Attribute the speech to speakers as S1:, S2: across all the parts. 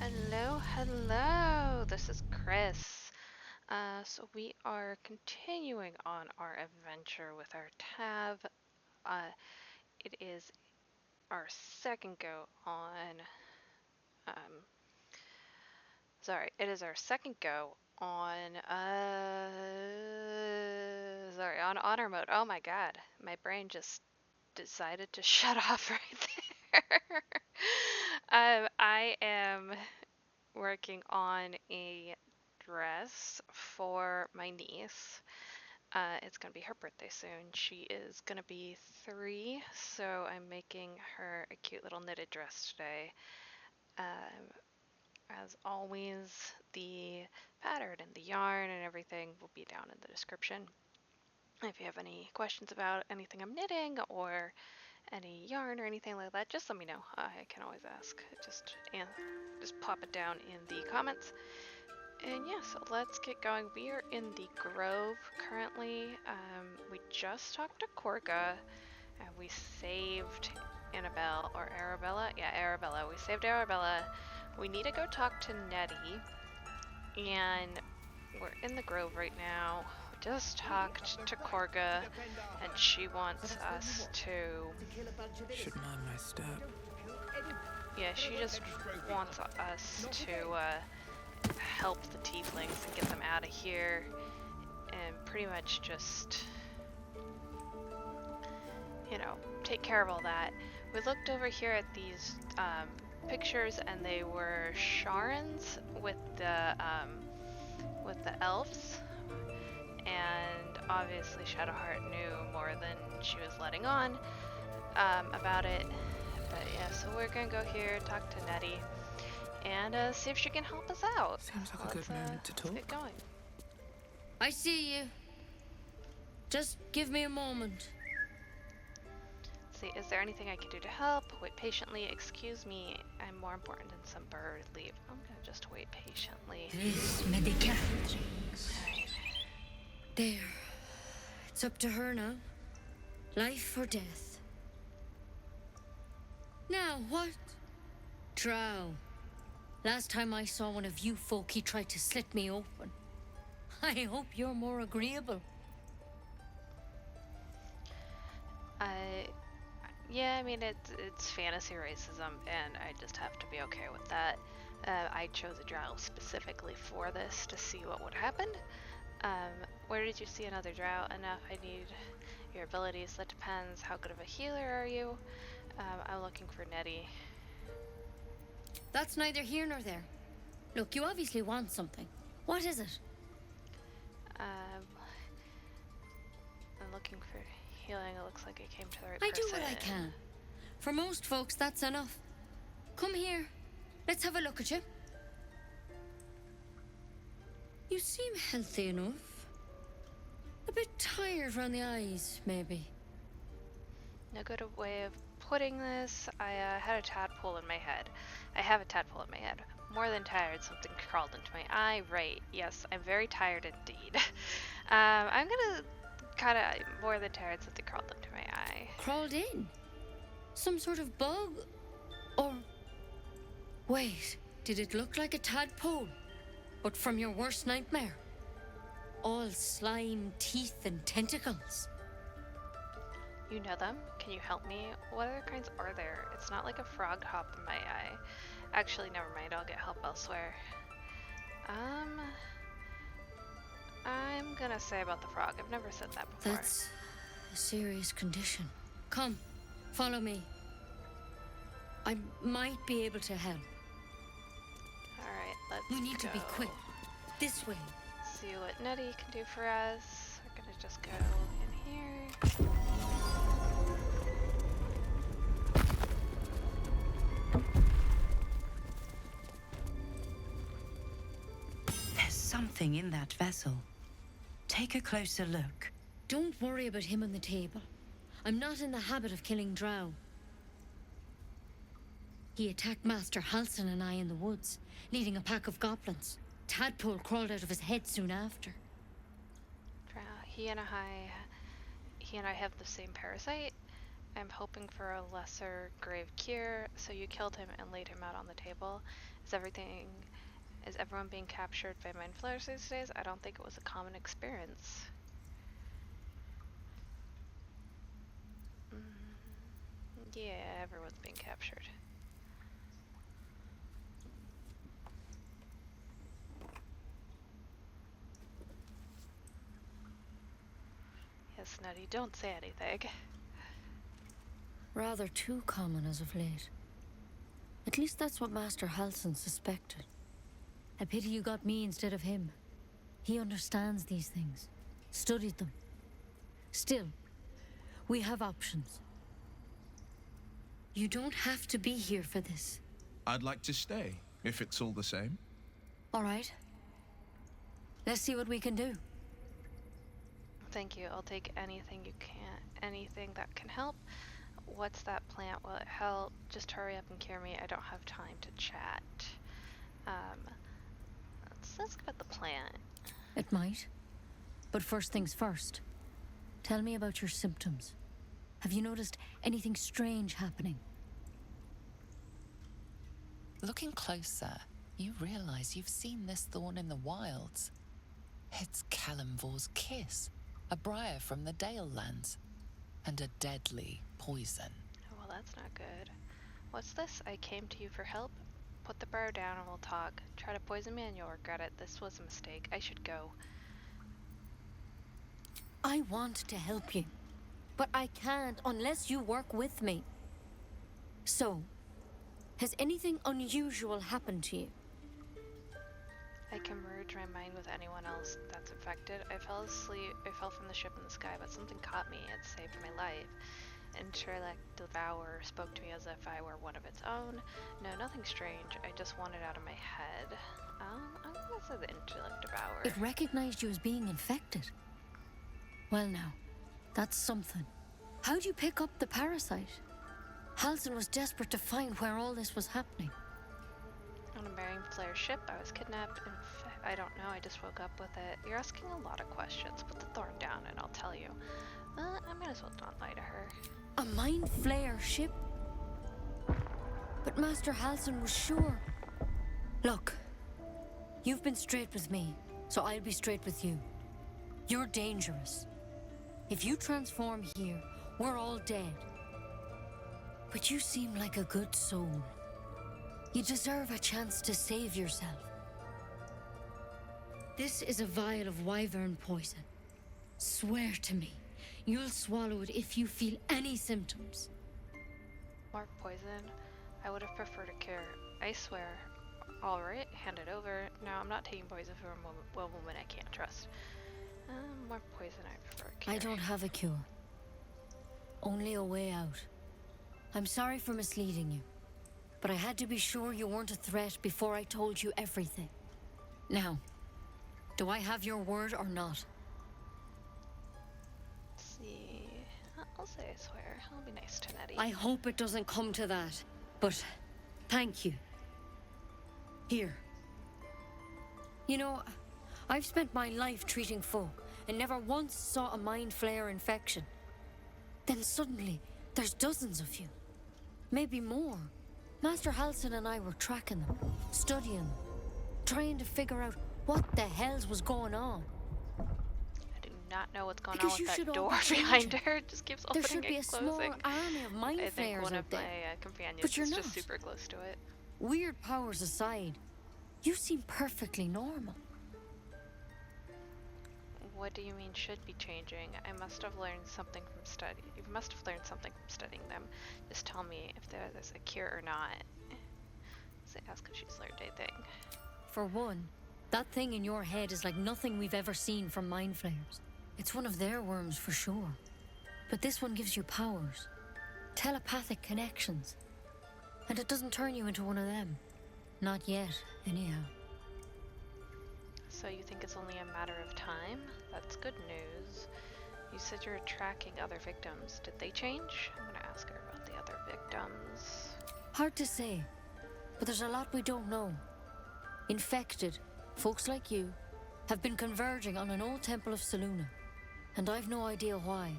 S1: Hello, hello. This is Chris. So we are continuing on our adventure with our tab. Uh, it is our second go on. Um, it is our second go on. On honor mode. Oh my god, my brain just decided to shut off right there. I am working on a dress for my niece. It's gonna be her birthday soon. She is gonna be 3, so I'm making her a cute little knitted dress today. Um, as always, the pattern and the yarn and everything will be down in the description. If you have any questions about anything I'm knitting or any yarn or anything like that, just let me know. I can always ask. Just pop it down in the comments. And yeah, so let's get going. We are in the Grove currently. We just talked to Korga, and we saved Annabelle or Arabella. Yeah, Arabella. We saved Arabella. We need to go talk to Nettie, and we're in the Grove right now. We just talked to Korga, and she wants us to.
S2: Should mind my step.
S1: Yeah, she just wants us to help the tieflings and get them out of here, and pretty much just, take care of all that. We looked over here at these pictures, and they were Sharans with the elves, and obviously Shadowheart knew more than she was letting on about it. But yeah, so we're gonna go here, talk to Nettie, and see if she can help us out.
S2: Seems like a good moment to talk.
S1: Let's get going.
S3: I see you. Just give me a moment.
S1: See, is there anything I can do to help? Wait patiently. Excuse me, I'm more important than some bird leave. I'm gonna just wait patiently.
S3: This medicat.
S1: Alright.
S3: There. It's up to her now. Life or death. Now, what? Drow. Last time I saw one of you folk, he tried to slit me open. I hope you're more agreeable.
S1: Yeah, I mean, it's fantasy racism, and I just have to be okay with that. I chose a drow specifically for this to see what would happen. Where did you see another drow? Enough, I need your abilities. That depends. How good of a healer are you? I'm looking for Nettie.
S3: That's neither here nor there. Look, you obviously want something. What is it?
S1: I'm looking for healing. It looks like I came to the right
S3: I
S1: person.
S3: do what I can. For most folks, that's enough. Come here. Let's have a look at you. You seem healthy enough. A bit tired around the eyes, maybe.
S1: No good way of putting this. I had a tadpole in my head. I have a tadpole in my head. More than tired, something crawled into my eye. Right, yes, I'm very tired indeed. I'm gonna kind of more than tired, something crawled into my eye.
S3: Crawled in? Some sort of bug? Or... Wait, did it look like a tadpole? But from your worst nightmare? All slime, teeth, and tentacles.
S1: You know them? Can you help me? What other kinds are there? It's not like a frog hop in my eye. Actually, never mind. I'll get help elsewhere. I'm gonna say about the frog. I've never said that before.
S3: That's a serious condition. Come, follow me. I might be able to help.
S1: Alright, let's
S3: We need to be quick. This way.
S1: See what Nettie can do for us. We're gonna just go in here.
S4: There's something in that vessel. Take a closer look.
S3: Don't worry about him on the table. I'm not in the habit of killing drow. He attacked Master Halsin and I in the woods, leading a pack of goblins. Tadpole crawled out of his head soon after.
S1: He and I have the same parasite. I'm hoping for a lesser grave cure, so you killed him and laid him out on the table. Is everything is everyone being captured by mind flayers these days? I don't think it was a common experience. Yeah, everyone's being captured. Yes, Nutty, don't say anything.
S3: Rather too common as of late. At least that's what Master Halsin suspected. A pity you got me instead of him. He understands these things, studied them. Still, we have options. You don't have to be here for this.
S5: I'd like to stay, if it's all the same.
S3: All right. Let's see what we can do.
S1: Thank you. I'll take anything you can, anything that can help. What's that plant? Will it help? Just hurry up and cure me. I don't have time to chat. Let's go about the plant.
S3: It might. But first things first. Tell me about your symptoms. Have you noticed anything strange happening?
S6: Looking closer, you realize you've seen this thorn in the wilds. It's Kalimvor's kiss, a briar from the Dale lands, and a deadly poison.
S1: Well, that's not good. What's this? I came to you for help. Put the briar down and we'll talk. Try to poison me and you'll regret it. This was a mistake. I should go.
S3: I want to help you, but I can't unless you work with me. So, has anything unusual happened to you?
S1: I can merge my mind with anyone else that's infected. I fell asleep. I fell from the ship in the sky, but something caught me. It saved my life. Intellect Devourer spoke to me as if I were one of its own. No, nothing strange. I just want it out of my head. I'm gonna say the Intellect Devourer.
S3: It recognized you as being infected. Well now, that's something. How'd you pick up the parasite? Halsin was desperate to find where all this was happening.
S1: On a Marion Flair ship, I was kidnapped and I don't know, I just woke up with it. You're asking a lot of questions. Put the thorn down and I'll tell you. I might as well not lie to her.
S3: A mind flayer ship? But Master Halsin was sure. Look, you've been straight with me, so I'll be straight with you. You're dangerous. If you transform here, we're all dead. But you seem like a good soul. You deserve a chance to save yourself. This is a vial of wyvern poison. Swear to me, you'll swallow it if you feel any symptoms.
S1: More poison? I would have preferred a cure. I swear. Alright, hand it over. No, I'm not taking poison from a woman I can't trust. More poison, I prefer a cure.
S3: I don't have a cure. Only a way out. I'm sorry for misleading you, but I had to be sure you weren't a threat before I told you everything. Now, do I have your word or not?
S1: Let's see. I'll say I swear. I'll be nice to Nettie.
S3: I hope it doesn't come to that, but thank you. Here. You know, I've spent my life treating folk and never once saw a mind flayer infection. Then suddenly, there's dozens of you. Maybe more. Master Halsin and I were tracking them, studying them, trying to figure out what the hells was going on.
S1: I do not know what's going
S3: Because
S1: on
S3: you
S1: with
S3: should
S1: that
S3: all
S1: door
S3: be
S1: behind
S3: changing.
S1: her. It just keeps
S3: There
S1: opening
S3: should be a
S1: and
S3: small
S1: closing.
S3: army of mind
S1: I think
S3: flayers
S1: one
S3: out
S1: of
S3: there.
S1: my companions
S3: But you're
S1: is
S3: not.
S1: just super close to it.
S3: Weird powers aside, you seem perfectly normal.
S1: What do you mean should be changing? I must have learned something from study. You must have learned something from studying them. Just tell me if there's a cure or not. So ask if she's learned anything.
S3: For one, that thing in your head is like nothing we've ever seen from mind flayers. It's one of their worms for sure. But this one gives you powers. Telepathic connections. And it doesn't turn you into one of them. Not yet, anyhow.
S1: So you think it's only a matter of time? That's good news. You said you're tracking other victims. Did they change? I'm gonna ask her about the other victims.
S3: Hard to say, but there's a lot we don't know. Infected, folks like you, have been converging on an old temple of Selûne, and I've no idea why.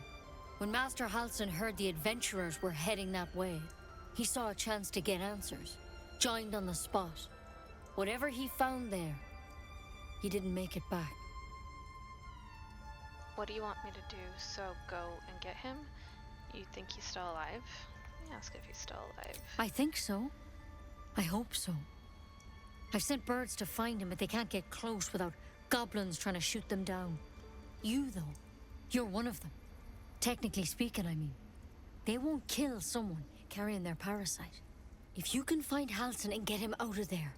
S3: When Master Halsin heard the adventurers were heading that way, he saw a chance to get answers, joined on the spot, Whatever he found there, he didn't make it back.
S1: What do you want me to do? So go and get him? You think he's still alive? Let me ask if he's still alive.
S3: I think so. I hope so. I've sent birds to find him, but they can't get close without goblins trying to shoot them down. You, though, you're one of them. Technically speaking, I mean. They won't kill someone carrying their parasite. If you can find Halsin and get him out of there,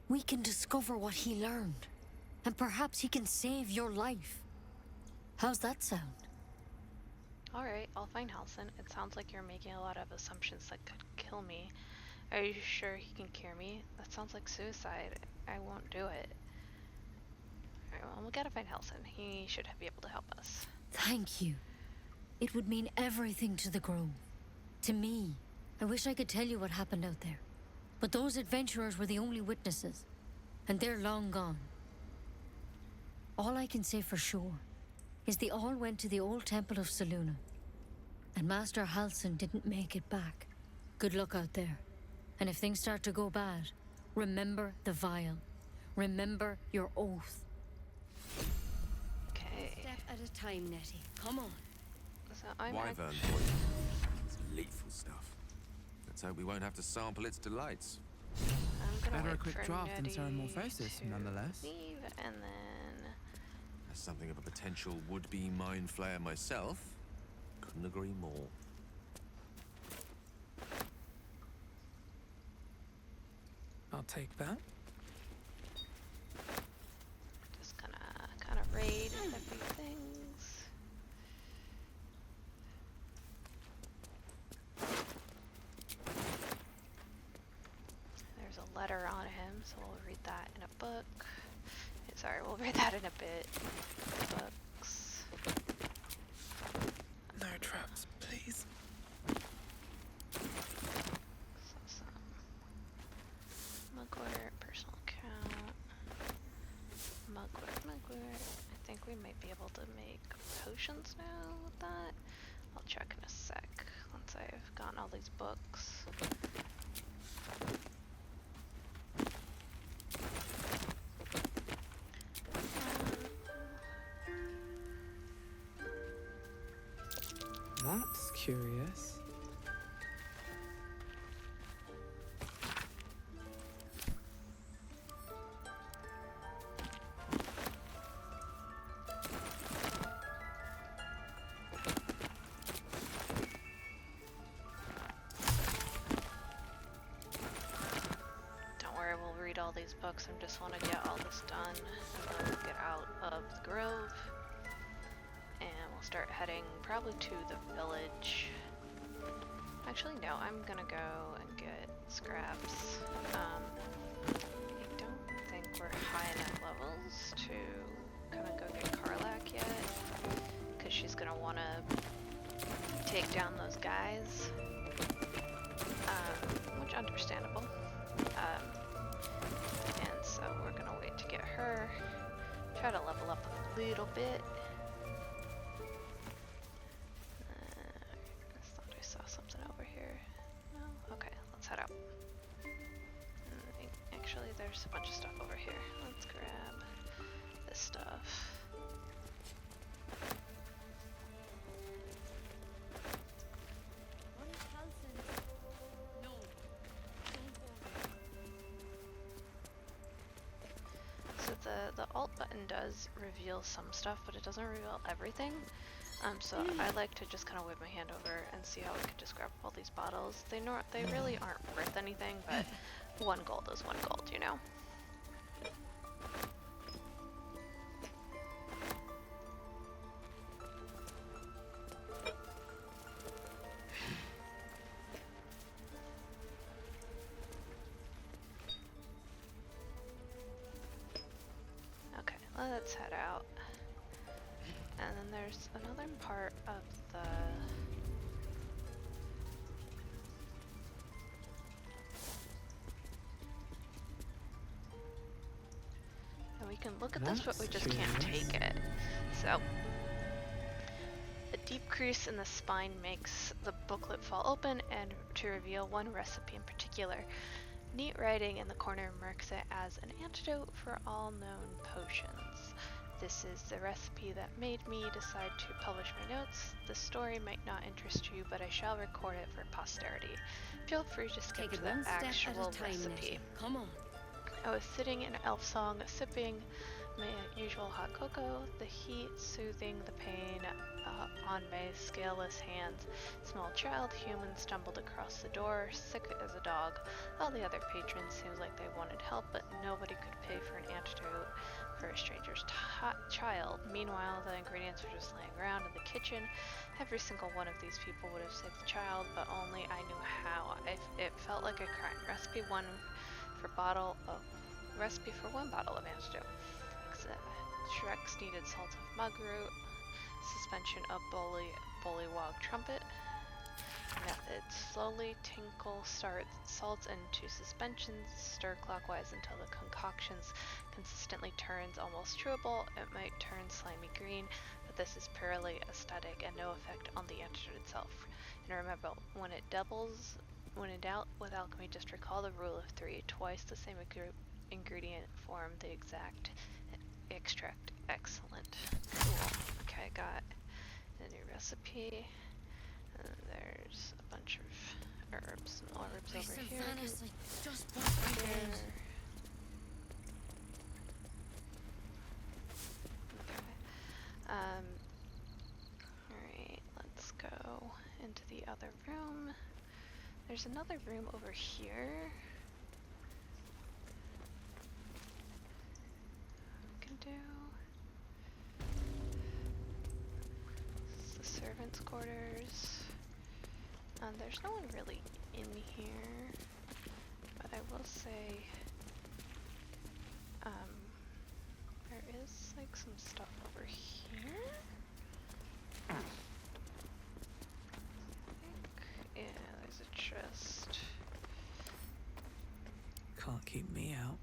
S3: we can discover what he learned. And perhaps he can save your life. How's that sound?
S1: Alright, I'll find Halsin. It sounds like you're making a lot of assumptions that could kill me. Are you sure he can cure me? That sounds like suicide. I won't do it. Alright, well, we gotta find Halsin. He should be able to help us.
S3: Thank you. It would mean everything to the Grove. To me. I wish I could tell you what happened out there. But those adventurers were the only witnesses. And they're long gone. All I can say for sure is they all went to the old temple of Selûne. And Master Halsin didn't make it back. Good luck out there. And if things start to go bad, remember the vial. Remember your oath.
S1: Okay.
S3: Step at a time, Nettie. Come on.
S1: So I'm
S7: Wyvern poison. It's lethal stuff. Let's hope we won't have to sample its delights.
S1: gonna
S2: Better a
S1: wait
S2: quick
S1: for
S2: draft than
S1: Nettie
S2: Ceramorphosis,
S1: to
S2: nonetheless.
S1: leave, and then
S7: As something of a potential would-be mind flayer myself, couldn't agree more.
S2: I'll take that.
S1: just gonna kind of raid a few things. There's a letter on him, so we'll read that in a book. Sorry, we'll read that in a bit. Books.
S2: No traps, please.
S1: So some mugwort, personal account. Mugwort. I think we might be able to make potions now with that. I'll check in a sec once I've gotten all these books.
S2: That's curious.
S1: Don't worry, we'll read all these books. I just want to get all this done and then we'll get out of the grove. And we'll start heading probably to the village. Actually, no, I'm gonna go and get scraps. I don't think we're high enough levels to kind of go get Karlak yet, because she's gonna want to take down those guys, which is understandable. And so we're gonna wait to get her, try to level up a little bit. I thought I saw something over here. No? Okay, let's head out. Actually, there's a bunch of stuff over here. Let's grab this stuff. So the alt button does reveal some stuff, but it doesn't reveal everything. So I like to just kind of wave my hand over and see how we could just grab all these bottles. They really aren't worth anything, but 1 gold is 1 gold, you know? Okay, let's head out. And then there's another part of the... And we can look at this, but we just can't take it. So, a deep crease in the spine makes the booklet fall open and to reveal one recipe in particular. Neat writing in the corner marks it as an antidote for all known potions. This is the recipe that made me decide to publish my notes. The story might not interest you, but I shall record it for posterity. Feel free to skip
S3: Take
S1: to
S3: it
S1: the
S3: one step at
S1: actual
S3: a time,
S1: recipe.
S3: Nettie. Come on.
S1: I was sitting in elf song, sipping my usual hot cocoa, the heat soothing the pain on my scaleless hands. Small child human stumbled across the door, sick as a dog. All the other patrons seemed like they wanted help, but nobody could pay for an antidote for a stranger's child. Meanwhile, the ingredients were just laying around in the kitchen. Every single one of these people would have saved the child, but only I knew how. It felt like a crime. Recipe one bottle of antidote. Shreks needed salt of mugwort, suspension of bullywog trumpet. Method: slowly tinkle salts into suspensions, stir clockwise until the concoctions consistently turns almost chewable. It might turn slimy green, but this is purely aesthetic and no effect on the antidote itself. And remember, when in doubt with alchemy, just recall the rule of 3. Twice the same ingredient form the exact extract. Excellent. Cool. Okay, I got a new recipe. And there's a bunch of herbs and orbs over here.
S3: Just bought my
S1: Here.
S3: bed.
S1: Okay. Alright, let's go into the other room. There's another room over here. We can do. This is the servants' quarters. There's no one really in here, but I will say, there is like some stuff over here. I think, yeah, there's a chest.
S2: Can't keep me out.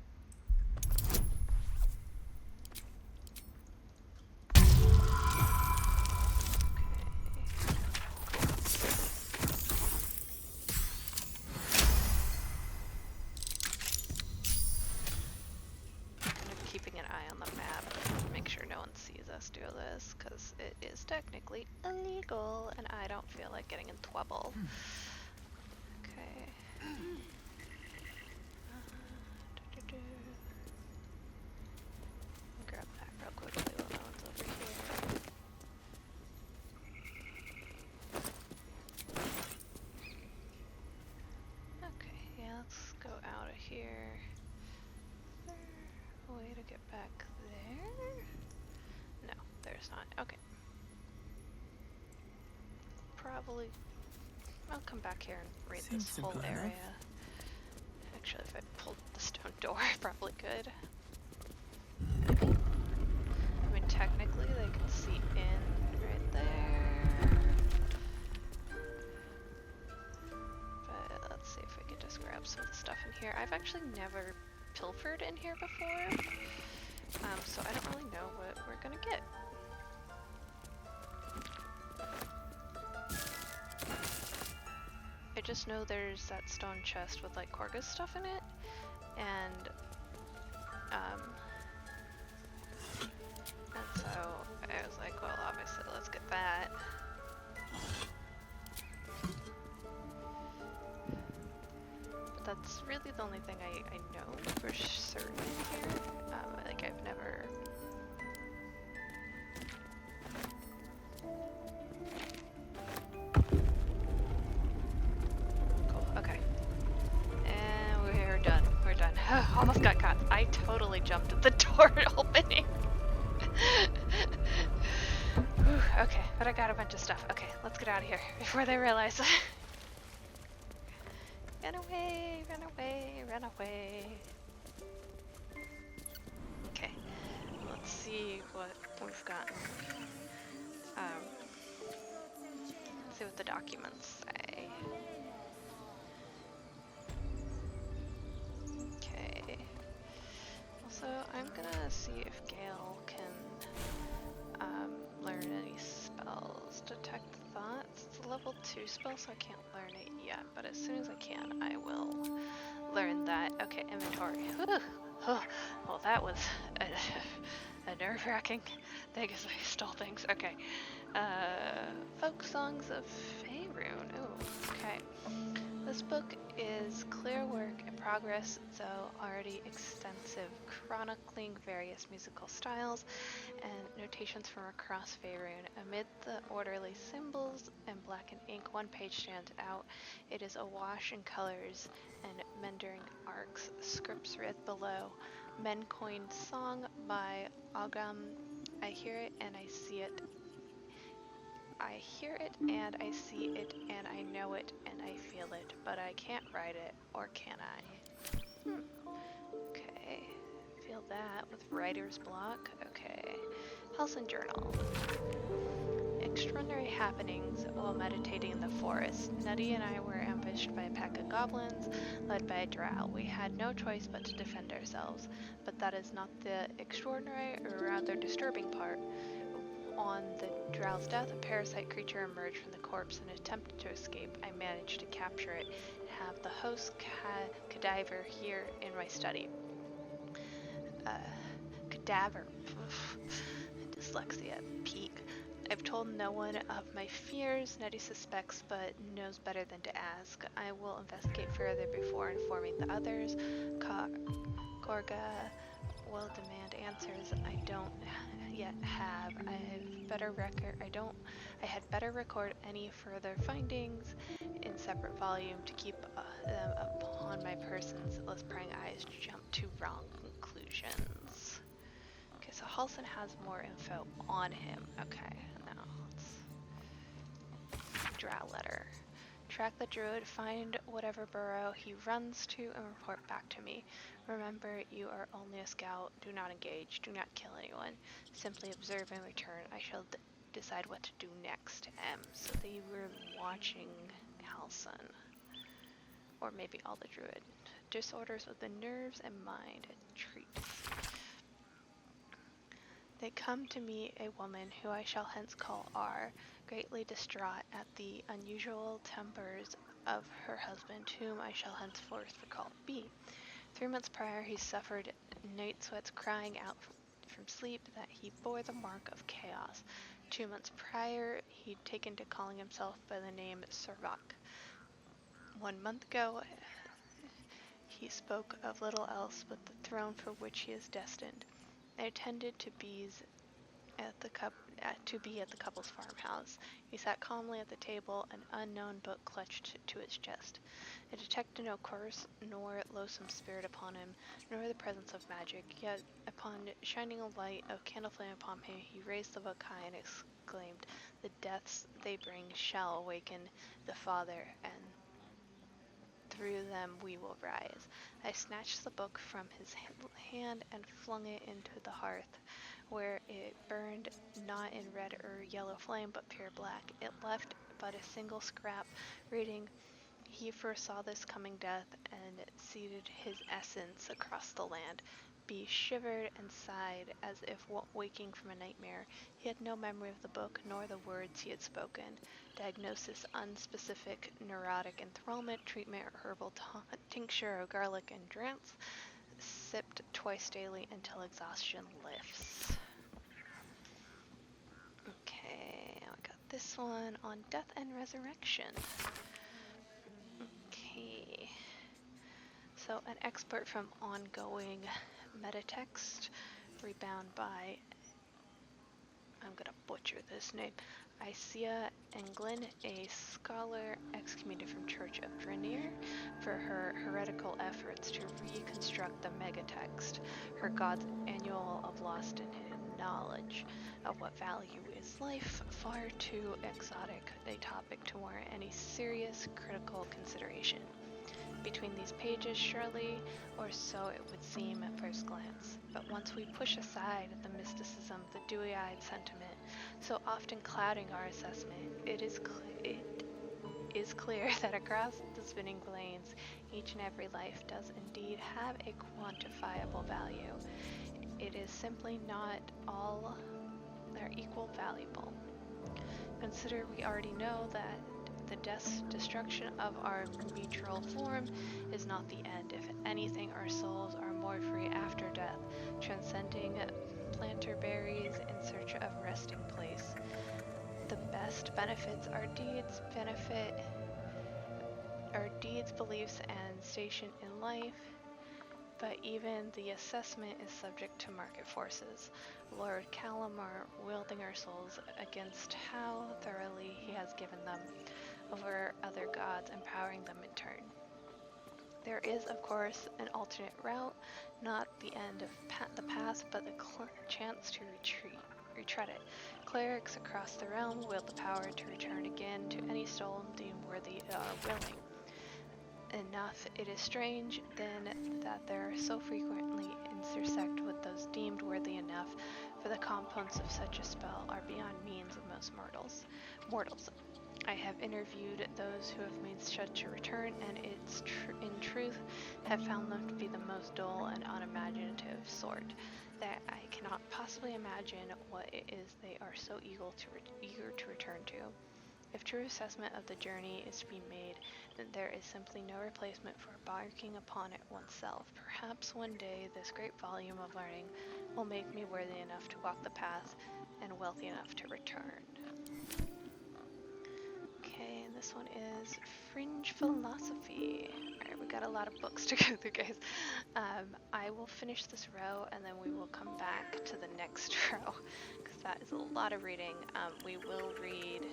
S1: Do this because it is technically illegal and I don't feel like getting in trouble. Okay. Grab that real quickly while no one's over here. Okay, yeah, let's go out of here. Is there a way to get back there? No, there's not. Okay. Probably I'll come back here and read
S2: Seems
S1: this whole
S2: simple enough.
S1: area. Actually, if I pulled the stone door, I probably could. I mean, technically, they can see in right there. But let's see if we can just grab some of the stuff in here. I've actually never pilfered in here before. So I don't really know what we're gonna get. I just know there's that stone chest with like Korga's stuff in it, and so I was like, well, obviously let's get that. But that's really the only thing I know for certain in here. Like I've never. Cool, okay. And we're done. We're done. Almost got caught. I totally jumped at the door opening. Whew, okay, but I got a bunch of stuff. Okay, let's get out of here before they realize. Run away, run away, run away. Okay, let's see what we've gotten. Let's see what the documents say. Okay. Also, I'm gonna see if Gale can learn any spells. Detect thoughts. It's a level 2 spell, so I can't learn it yet, but as soon as I can, I will learned that. Okay, inventory. Whew. Oh, well, that was a nerve-wracking thing as I stole things. Okay. Folk Songs of Faerun. Ooh, okay. This book is clear work in progress, though already extensive, chronicling various musical styles and notations from across Faerun. Amid the orderly symbols and blackened ink, one page stands out. It is awash in colors and meandering arcs. Scripts read below. Men coined song by Agam. I hear it and I see it. I hear it and I see it and I know it and I feel it, but I can't write it, or can I? Okay, feel that with writer's block. Okay, Halcyon Journal. Extraordinary happenings while meditating in the forest. Nutty and I were ambushed by a pack of goblins led by a drow. We had no choice but to defend ourselves, but that is not the extraordinary, or rather disturbing part. On the drow's death, a parasite creature emerged from the corpse and attempted to escape. I managed to capture it and have the host cadaver here in my study. Cadaver. Dyslexia peak. I've told no one of my fears. Nettie suspects, but knows better than to ask. I will investigate further before informing the others. Korga will demand answers I don't yet have. I had better record any further findings in separate volume to keep them upon my persons, lest prying eyes jump to wrong conclusions. Okay, so Halson has more info on him. Okay, now let's draw a letter. Track the druid, find whatever burrow he runs to, and report back to me. Remember, you are only a scout. Do not engage. Do not kill anyone. Simply observe and return. I shall decide what to do next. So they were watching Halson. Or maybe all the druid. Disorders of the nerves and mind. Treats. They come to me, a woman who I shall hence call R, greatly distraught at the unusual tempers of her husband, whom I shall henceforth recall B. 3 months prior, he suffered night sweats, crying out from sleep that he bore the mark of chaos. 2 months prior, he'd taken to calling himself by the name Servak. 1 month ago, he spoke of little else but the throne for which he is destined. I attended to bees to be at the couple's farmhouse. He sat calmly at the table, an unknown book clutched to his chest. I detected no curse, nor loathsome spirit upon him, nor the presence of magic, yet upon shining a light of candle flame upon him, he raised the book high and exclaimed, "The deaths they bring shall awaken the Father, and through them we will rise." I snatched the book from his hand and flung it into the hearth, where it burned not in red or yellow flame, but pure black. It left but a single scrap, reading, "He foresaw this coming death, and seeded his essence across the land." B shivered and sighed, as if waking from a nightmare. He had no memory of the book, nor the words he had spoken. Diagnosis: unspecific neurotic enthrallment. Treatment: herbal tincture of garlic and trance, sipped twice daily until exhaustion lifts. Okay, I got this one on death and resurrection. Okay, so an expert from ongoing metatext, rebound by, I'm gonna butcher this name, Isia Englyn, a scholar excommunicated from Church of Drenir for her heretical efforts to reconstruct the megatext, her God's annual of lost and hidden knowledge of what value is life, far too exotic a topic to warrant any serious critical consideration. Between these pages, surely, or so it would seem at first glance. But once we push aside the mysticism, the dewy-eyed sentiment, so often clouding our assessment, it is clear that across the spinning planes, each and every life does indeed have a quantifiable value. It is simply not all are equal valuable. Consider we already know that The destruction of our mutual form is not the end. If anything, our souls are more free after death, transcending planter berries in search of resting place. The best benefits our deeds, beliefs, and station in life, but even the assessment is subject to market forces. Lord Calamar wielding our souls against how thoroughly he has given them over other gods, empowering them in turn. There is, of course, an alternate route, not the end of the path, but the chance to retread it. Clerics across the realm wield the power to return again to any soul deemed worthy or willing. Enough, it is strange, then, that there so frequently intersect with those deemed worthy enough, for the components of such a spell are beyond means of most mortals. I have interviewed those who have made such a return, and in truth have found them to be the most dull and unimaginative sort, that I cannot possibly imagine what it is they are so eager to return to. If true assessment of the journey is to be made, then there is simply no replacement for embarking upon it oneself. Perhaps one day this great volume of learning will make me worthy enough to walk the path and wealthy enough to return. Okay, and this one is Fringe Philosophy. Alright, we got a lot of books to go through, guys. I will finish this row and then we will come back to the next row, because that is a lot of reading. We will read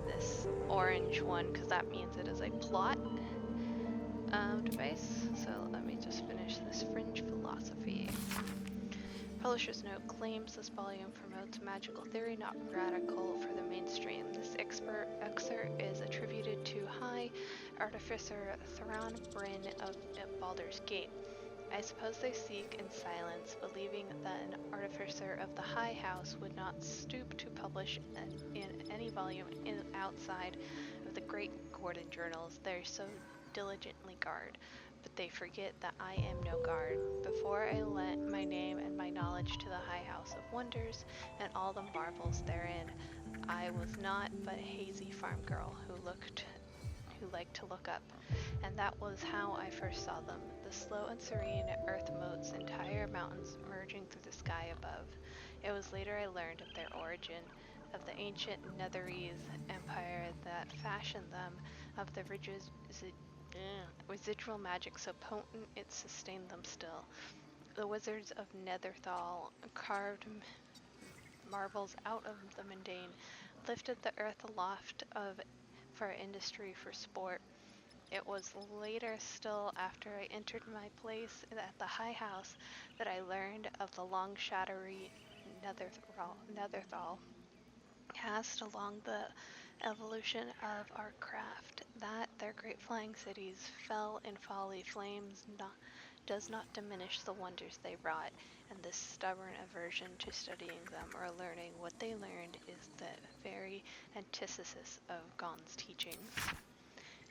S1: this orange one because that means it is a plot device. So let me just finish this Fringe Philosophy. Publisher's note claims this volume promotes magical theory, not radical for the mainstream. This excerpt is attributed to High Artificer Thran Bryn of Baldur's Gate. I suppose they seek in silence, believing that an artificer of the High House would not stoop to publish in any volume outside of the great Gordon journals they so diligently guard. But they forget that I am no guard. Before I lent my name and my knowledge to the High House of Wonders and all the marvels therein, I was not but a hazy farm girl who liked to look up, and that was how I first saw them, the slow and serene earth motes, entire mountains merging through the sky above. It was later I learned of their origin, of the ancient Netherese empire that fashioned them, of the residual magic so potent it sustained them still. The wizards of Netherthal carved marvels out of the mundane, lifted the earth aloft for industry, for sport. It was later still, after I entered my place at the High House, that I learned of the long shadowy Netherthal cast along the evolution of our craft, that their great flying cities fell in folly flames does not diminish the wonders they wrought, and this stubborn aversion to studying them or learning what they learned is the very antithesis of Gon's teachings.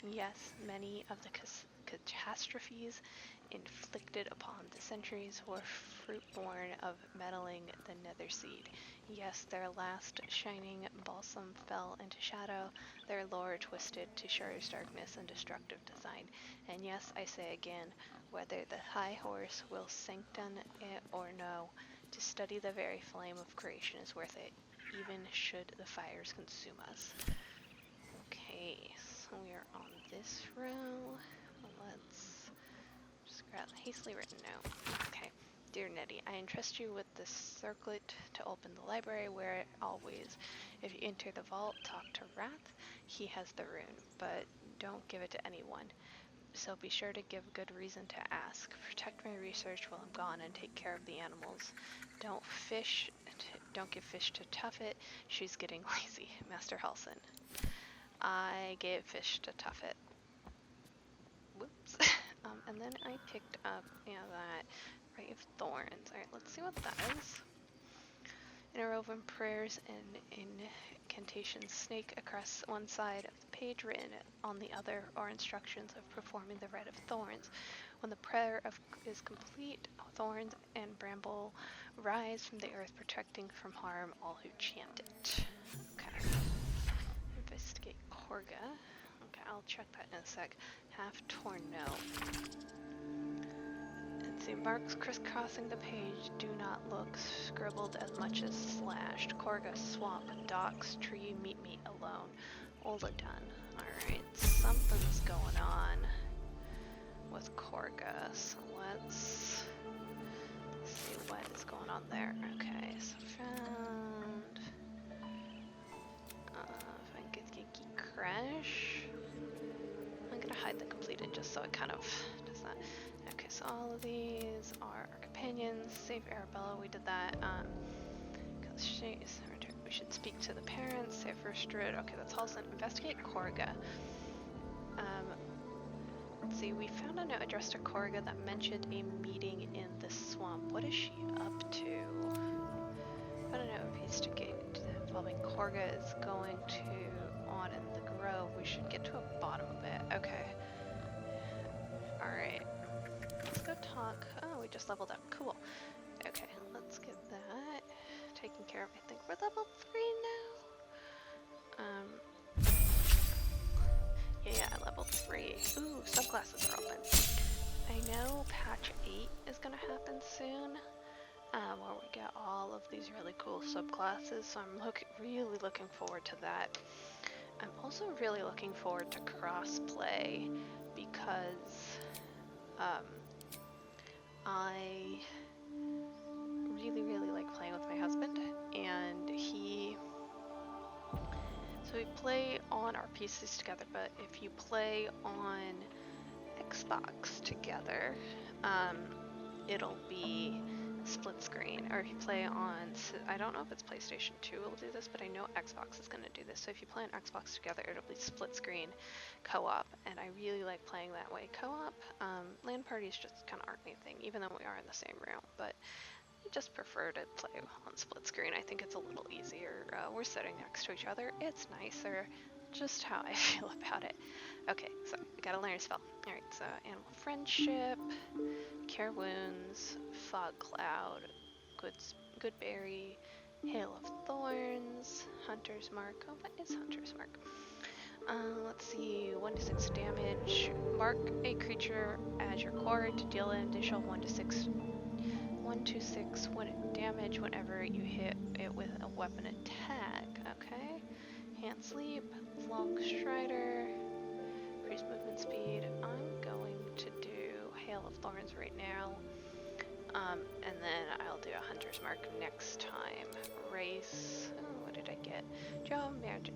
S1: Yes, many of the catastrophes inflicted upon the centuries were fruit born of meddling the nether seed. Yes, their last shining balsam fell into shadow, their lore twisted to Shard's darkness and destructive design. And yes, I say again, whether the high horse will sanctum it or no, to study the very flame of creation is worth it, even should the fires consume us. Okay, so we are on this row. Let's just grab a hastily written note. Okay. Dear Nettie, I entrust you with this circlet to open the library where always, if you enter the vault, talk to Wrath. He has the rune, but don't give it to anyone. So be sure to give good reason to ask. Protect my research while I'm gone and take care of the animals. Don't give fish to Tuffet. She's getting lazy. Master Halson. I gave fish to Tuffet. Whoops. And then I picked up, that Ray of Thorns. Alright, let's see what that is. Interwoven prayers and incantations snake across one side of the page. Written on the other are instructions of performing the Rite of Thorns. When the prayer is complete, thorns and bramble rise from the earth, protecting from harm all who chant it. Okay. Investigate Korga. Okay, I'll check that in a sec. Half torn, no. And see, marks crisscrossing the page do not look scribbled as much as slashed. Korga, swamp, docks, tree, meet me alone. Ola done. Alright, something's going on with Korga, so let's see what is going on there. Okay, so found... if I can get Geeky Crash. I'm gonna hide the completed just so it kind of does that. Okay, so all of these are our companions. Save Arabella, we did that. Because she's we should speak to the parents. Save first druid. Okay, that's all. Investigate Korga. Let's see, we found a note addressed to Korga that mentioned a meeting in the swamp. What is she up to? Found a note investigate involving Korga is going to on in the grove. We should get to a bottom of it. Okay. Alright. Let's go talk. Oh, we just leveled up. Cool. Okay, let's get that taken care of. I think we're level 3 now. Yeah, level 3. Ooh, subclasses are open. I know patch 8 is gonna happen soon, where we get all of these really cool subclasses, so I'm really looking forward to that. I'm also really looking forward to crossplay because I really like playing with my husband, and so we play on our PCs together, but if you play on Xbox together, it'll be split screen, or if you play on, I don't know if it's PlayStation 2 will do this, but I know Xbox is going to do this. So if you play on Xbox together, it'll be split screen co-op, and I really like playing that way co-op. LAN parties just kind of aren't anything, even though we are in the same room, but I just prefer to play on split screen. I think it's a little easier. We're sitting next to each other. It's nicer. Just how I feel about it. Okay, so we gotta learn a spell. Alright, so Animal Friendship, Cure Wounds, Fog Cloud, Good Berry, Hail of Thorns, Hunter's Mark. Oh, what is Hunter's Mark? Let's see, 1d6 damage. Mark a creature as your core to deal an additional 1d6 damage whenever you hit it with a weapon attack. Okay. Hand Sleep, Long Strider, increase movement speed. I'm going to do Hail of Thorns right now. And then I'll do a Hunter's Mark next time. Race. Oh, what did I get? Draw magic.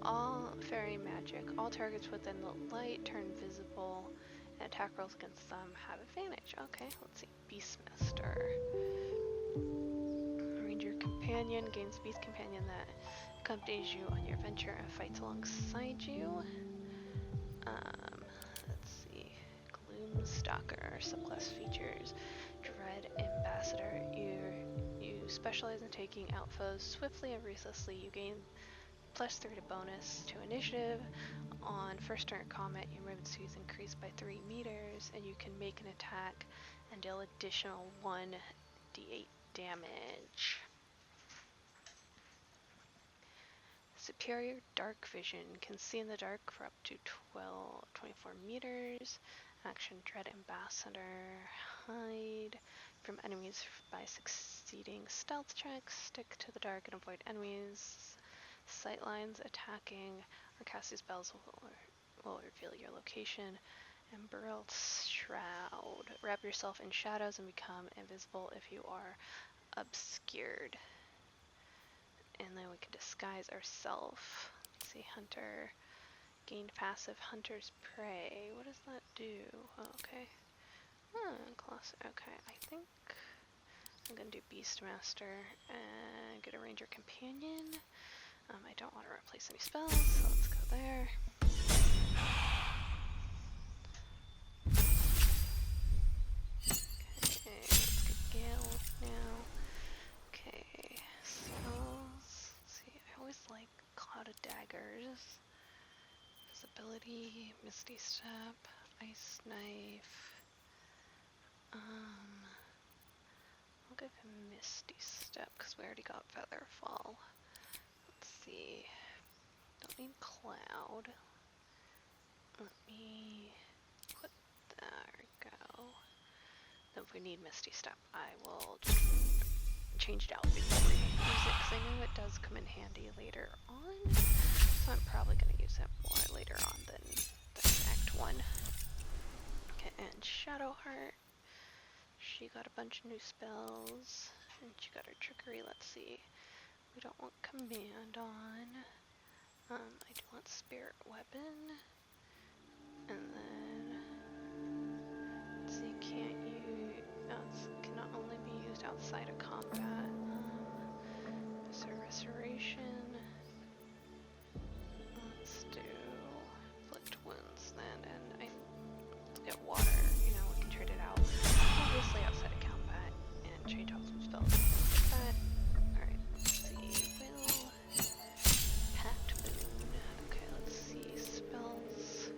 S1: All fairy magic. All targets within the light turn visible, and attack rolls against them have advantage. Okay, let's see. Beastmaster. Ranger Companion gains Beast Companion that accompanies you on your adventure and fights alongside you. Let's see. Gloom Stalker. Subclass features. Dread Ambassador. You specialize in taking out foes swiftly and ruthlessly. You gain +3 to bonus to initiative. On first turn combat, your movement speed is increased by 3 meters, and you can make an attack and deal additional 1d8 damage. Superior Dark Vision can see in the dark for up to 24 meters. Action Dread Ambassador. Hide from enemies by succeeding stealth checks. Stick to the dark and avoid enemies. Sightlines, attacking, or casting spells will reveal your location. Embroiled Shroud. Wrap yourself in shadows and become invisible if you are obscured. And then we can disguise ourselves. Let's see, Hunter. Gained passive Hunter's Prey. What does that do? Oh, okay. Class. Okay, I think I'm gonna do Beastmaster and get a Ranger Companion. I don't want to replace any spells, so let's go there. Okay, let's get Gale now. Okay, spells. Let's see, I always like Cloud of Daggers. Visibility, Misty Step, Ice Knife. I'll give him Misty Step because we already got Featherfall. Let's see. Don't need cloud. Let me put, there we go. Then if we need Misty Step, I will just change it out before we use it, because I know it does come in handy later on. So I'm probably going to use it more later on than Act 1. Okay, and Shadowheart. She got a bunch of new spells, and she got her trickery. Let's see. We don't want command on. I do want spirit weapon. And then, let's see, can't you, cannot only be used outside of combat. So restoration. Let's do inflict wounds then, and let's get water, you know, we can trade it out. Obviously outside of combat, and change out some spells like that. Alright, let's see, will, pact boon. Okay, let's see, spells.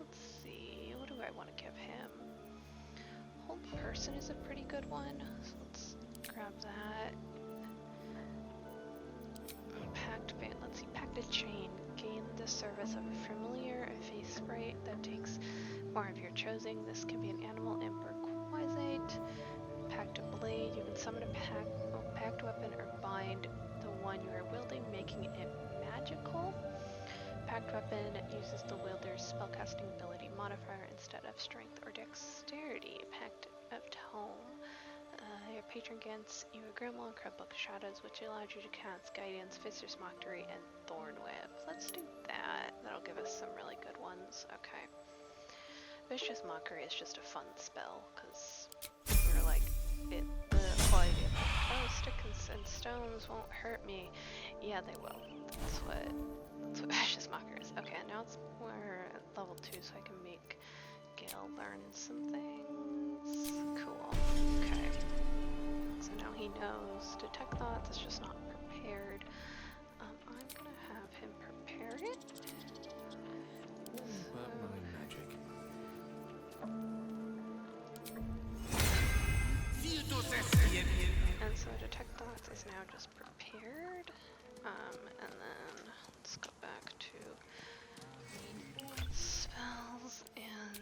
S1: Let's see, what do I want to give him? Hold person is a pretty good one, so let's grab that. Pact band, let's see, Pacted Chain. Gain the service of a familiar, a face sprite that takes more of your choosing. This can be an animal, imp, or quasite. Pacted Blade, you can summon a packed weapon or bind the one you are wielding, making it magical. Packed weapon uses the wielder's spellcasting ability modifier instead of strength or dexterity. Pact of Tome. Your patron grants you a Grandma and Crab Book of Shadows, which allows you to cast Guidance, Fister's Mockery, and Thorn Whip. Let's do that. That'll give us some really good ones. Okay. Vicious Mockery is just a fun spell, because we're like, the whole idea of, oh, sticks and stones won't hurt me. Yeah, they will. That's what Vicious Mockery is. Okay, now we're at level 2, so I can make Gale learn some things. Cool. Okay. So now he knows Detect Thoughts, it's just not prepared. I'm gonna have him prepare it.
S7: But mind magic.
S1: And so Detect Thoughts is now just prepared. And then let's go back to spells, and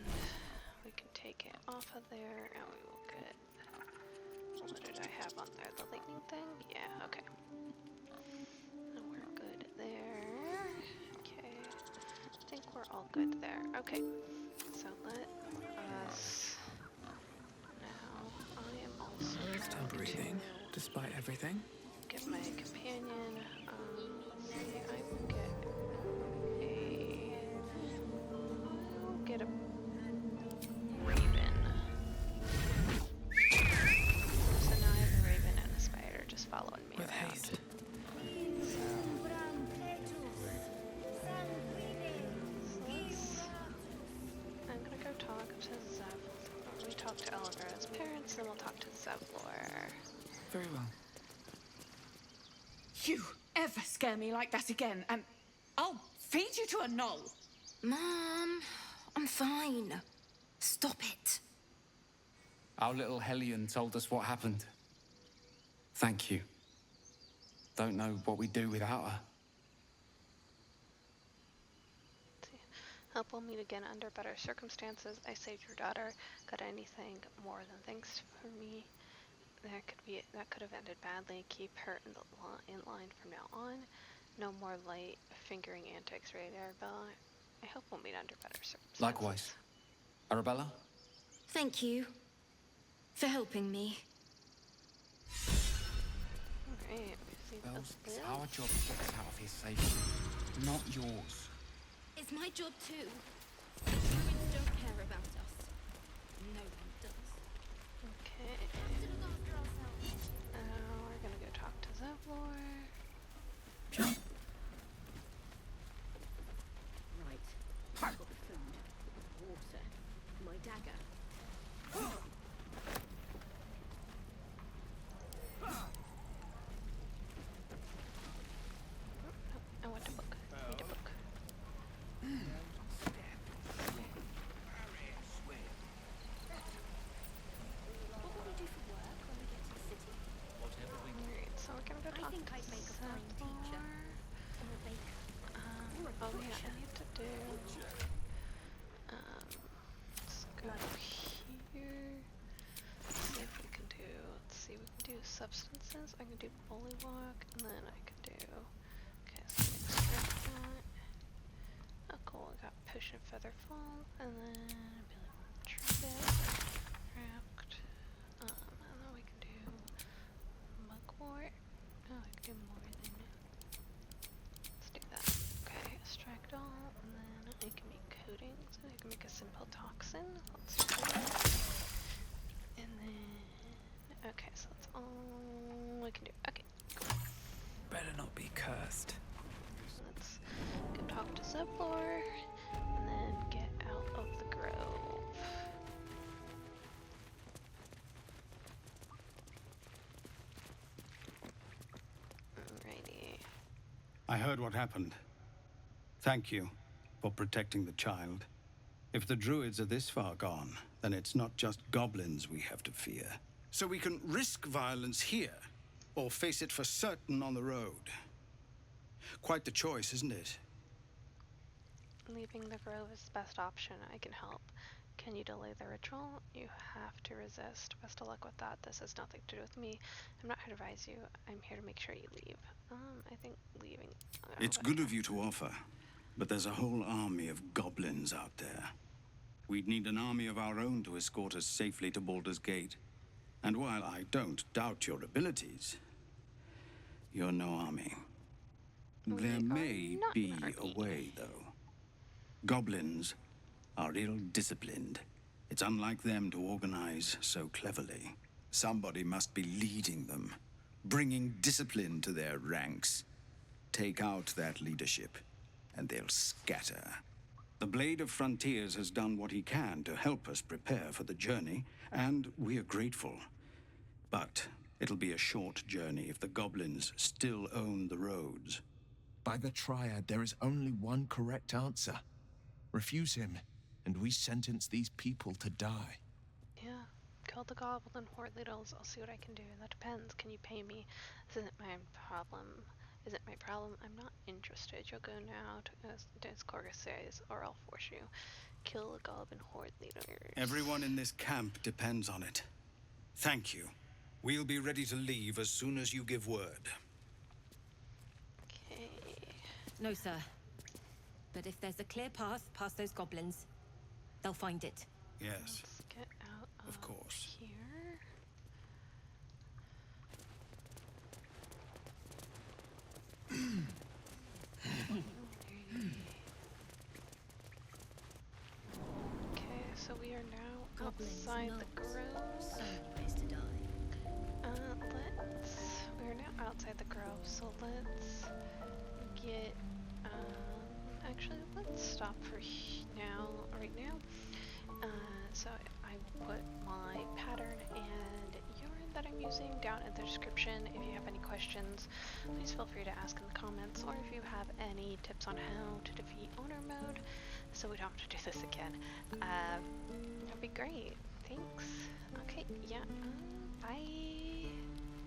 S1: we can take it off of there, and we will get, what did I have on there? The lightning thing? Yeah, okay. And we're good there. Okay. I think we're all good there. Okay. So let us, now I am also
S2: Still
S1: trying
S2: breathing,
S1: to
S2: despite everything.
S1: get my companion. Let's see, I will get a raven. So now I have a raven and a spider just following me
S2: With
S1: around.
S2: haste.
S1: I'm gonna go talk to Zevlor. We talk to Elivera's parents, then we'll talk to Zevlor.
S2: Very well.
S8: You ever scare me like that again, and I'll feed you to a knoll.
S9: Mom, I'm fine. Stop it.
S10: Our little Hellion told us what happened. Thank you. Don't know what we'd do without her.
S1: Help will meet again under better circumstances. I saved your daughter. Got anything more than thanks for me? That could have ended badly. Keep her in line from now on. No more light fingering antics, right, Arabella? I hope we'll meet under better circumstances.
S10: Likewise. Arabella?
S9: Thank you for helping me.
S1: Alright, we've seen
S10: Bells,
S1: a
S10: it's
S1: bit.
S10: our job to get us out of here safely, not yours.
S9: It's my job too. Humans don't care about us. No one does.
S1: Okay. We're gonna go talk to Zevlor.
S9: Right. I've got the food, water, my dagger.
S1: I want a book. I need a book.
S9: What will we do for work when we get to the city?
S1: Alright, so we're gonna go talk to
S9: I'd make a fine
S1: Zevlor.
S9: teacher.
S1: substances. I can do bullywog, and then I can do. Okay, so extract that. Oh, cool. I got potion of feather fall, and then trinket, craft. And then we can do mugwort. Oh, I can do more than. Let's do that. Okay, extract all, and then I can make coatings. I can make a simple toxin. Let's do that. And then, okay, so that's all I can do. Okay, cool.
S2: Better not be cursed.
S1: Let's go talk to Zephlor, and then get out of the grove. Alrighty.
S11: I heard what happened. Thank you for protecting the child. If the druids are this far gone, then it's not just goblins we have to fear. So we can risk violence here, or face it for certain on the road. Quite the choice, isn't it?
S1: Leaving the grove is the best option. I can help. Can you delay the ritual? You have to resist. Best of luck with that. This has nothing to do with me. I'm not here to advise you. I'm here to make sure you leave. I think leaving...
S11: It's good of you to offer, but there's a whole army of goblins out there. We'd need an army of our own to escort us safely to Baldur's Gate. And while I don't doubt your abilities, you're no army. There may be a way, though. Goblins are ill-disciplined. It's unlike them to organize so cleverly. Somebody must be leading them, bringing discipline to their ranks. Take out that leadership, and they'll scatter. The Blade of Frontiers has done what he can to help us prepare for the journey, and we are grateful. But it'll be a short journey if the goblins still own the roads.
S5: By the Triad, there is only one correct answer. Refuse him, and we sentence these people to die.
S1: Yeah, kill the goblin horde leaders. I'll see what I can do. That depends. Can you pay me? This isn't my problem. Isn't my problem. I'm not interested. You'll go now to as Corgus says, or I'll force you. Kill the goblin horde leaders.
S11: Everyone in this camp depends on it. Thank you. We'll be ready to leave as soon as you give word.
S1: Okay.
S9: No, sir. But if there's a clear path past those goblins, they'll find it.
S11: Yes.
S1: Let's get out
S11: of course.
S1: Here. Okay, so we are now outside the grove.
S3: So many ways to die.
S1: We're now outside the grove, so let's get, actually, let's stop for right now. So I put my pattern and yarn that I'm using down in the description. If you have any questions, please feel free to ask in the comments, or if you have any tips on how to defeat owner mode, so we don't have to do this again. That'd be great. Thanks. Okay, yeah, bye.